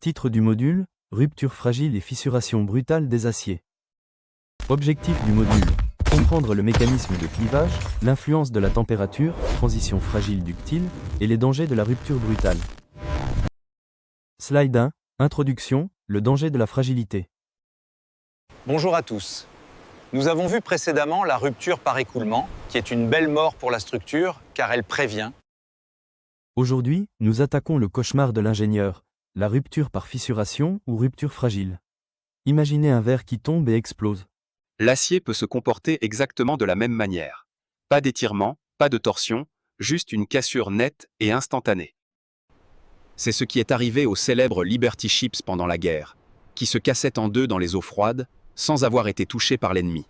Titre du module, rupture fragile et fissuration brutale des aciers. Objectif du module, comprendre le mécanisme de clivage, l'influence de la température, transition fragile ductile, et les dangers de la rupture brutale. Slide 1, Introduction, le danger de la fragilité. Bonjour à tous. Nous avons vu précédemment la rupture par écoulement, qui est une belle mort pour la structure, car elle prévient. Aujourd'hui, nous attaquons le cauchemar de l'ingénieur, la rupture par fissuration ou rupture fragile. Imaginez un verre qui tombe et explose. L'acier peut se comporter exactement de la même manière. Pas d'étirement, pas de torsion, juste une cassure nette et instantanée. C'est ce qui est arrivé aux célèbres Liberty Ships pendant la guerre, qui se cassaient en deux dans les eaux froides, sans avoir été touchés par l'ennemi.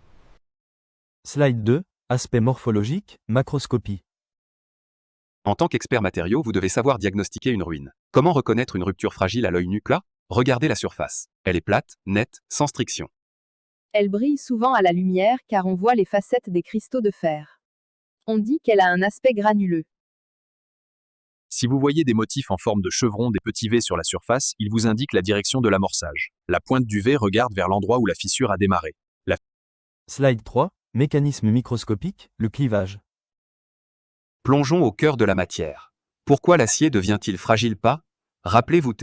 Slide 2, Aspect morphologique, macroscopie. En tant qu'expert matériaux, vous devez savoir diagnostiquer une ruine. Comment reconnaître une rupture fragile à l'œil nu là? Regardez la surface. Elle est plate, nette, sans striction. Elle brille souvent à la lumière car on voit les facettes des cristaux de fer. On dit qu'elle a un aspect granuleux. Si vous voyez des motifs en forme de chevron, des petits V sur la surface, ils vous indiquent la direction de l'amorçage. La pointe du V regarde vers l'endroit où la fissure a démarré. Slide 3, Mécanisme microscopique, le clivage. Plongeons au cœur de la matière. Pourquoi l'acier devient-il fragile pas? Rappelez-vous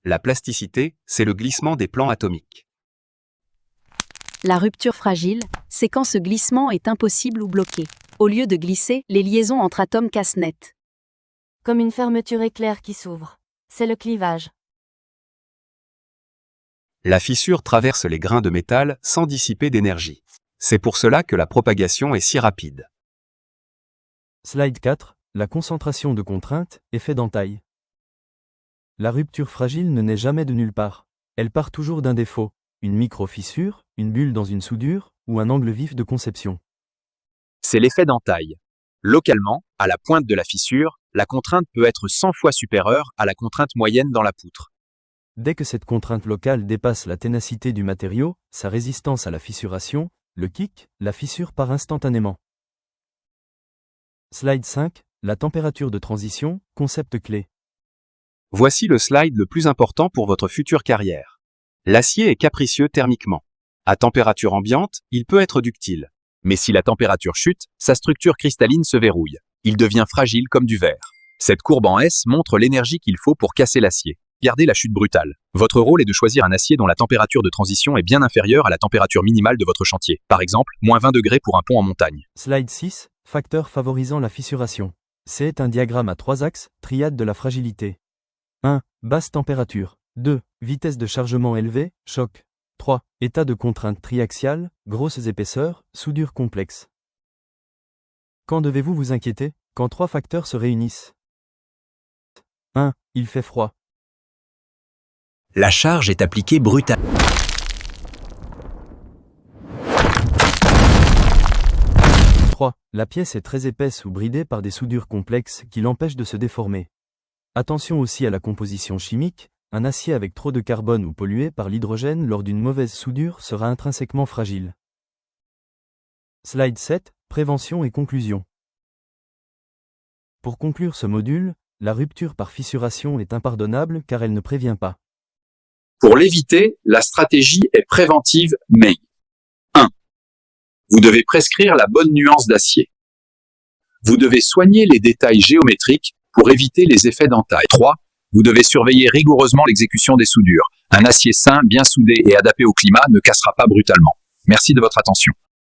la plasticité, c'est le glissement des plans atomiques. La rupture fragile, c'est quand ce glissement est impossible ou bloqué. Au lieu de glisser, les liaisons entre atomes cassent net. Comme une fermeture éclair qui s'ouvre. C'est le clivage. La fissure traverse les grains de métal sans dissiper d'énergie. C'est pour cela que la propagation est si rapide. Slide 4, La concentration de contrainte, effet d'entaille. La rupture fragile ne naît jamais de nulle part. Elle part toujours d'un défaut, une micro-fissure, une bulle dans une soudure, ou un angle vif de conception. C'est l'effet d'entaille. Localement, à la pointe de la fissure, la contrainte peut être 100 fois supérieure à la contrainte moyenne dans la poutre. Dès que cette contrainte locale dépasse la ténacité du matériau, sa résistance à la fissuration, le kick, la fissure part instantanément. Slide 5, La température de transition, concept clé. Voici le slide le plus important pour votre future carrière. L'acier est capricieux thermiquement. À température ambiante, il peut être ductile. Mais si la température chute, sa structure cristalline se verrouille. Il devient fragile comme du verre. Cette courbe en S montre l'énergie qu'il faut pour casser l'acier. Gardez la chute brutale. Votre rôle est de choisir un acier dont la température de transition est bien inférieure à la température minimale de votre chantier. Par exemple, moins 20 degrés pour un pont en montagne. Slide 6, Facteurs favorisant la fissuration. C'est un diagramme à 3 axes, triade de la fragilité. 1. Basse température. 2. Vitesse de chargement élevée, choc. 3. État de contrainte triaxiale, grosses épaisseurs, soudure complexe. Quand devez-vous vous inquiéter? Quand 3 facteurs se réunissent. 1. Il fait froid. La charge est appliquée brutalement. 3. La pièce est très épaisse ou bridée par des soudures complexes qui l'empêchent de se déformer. Attention aussi à la composition chimique, un acier avec trop de carbone ou pollué par l'hydrogène lors d'une mauvaise soudure sera intrinsèquement fragile. Slide 7, Prévention et conclusion. Pour conclure ce module, la rupture par fissuration est impardonnable car elle ne prévient pas. Pour l'éviter, la stratégie est préventive mais 1. Vous devez prescrire la bonne nuance d'acier. Vous devez soigner les détails géométriques pour éviter les effets d'entaille. 3. Vous devez surveiller rigoureusement l'exécution des soudures. Un acier sain, bien soudé et adapté au climat ne cassera pas brutalement. Merci de votre attention.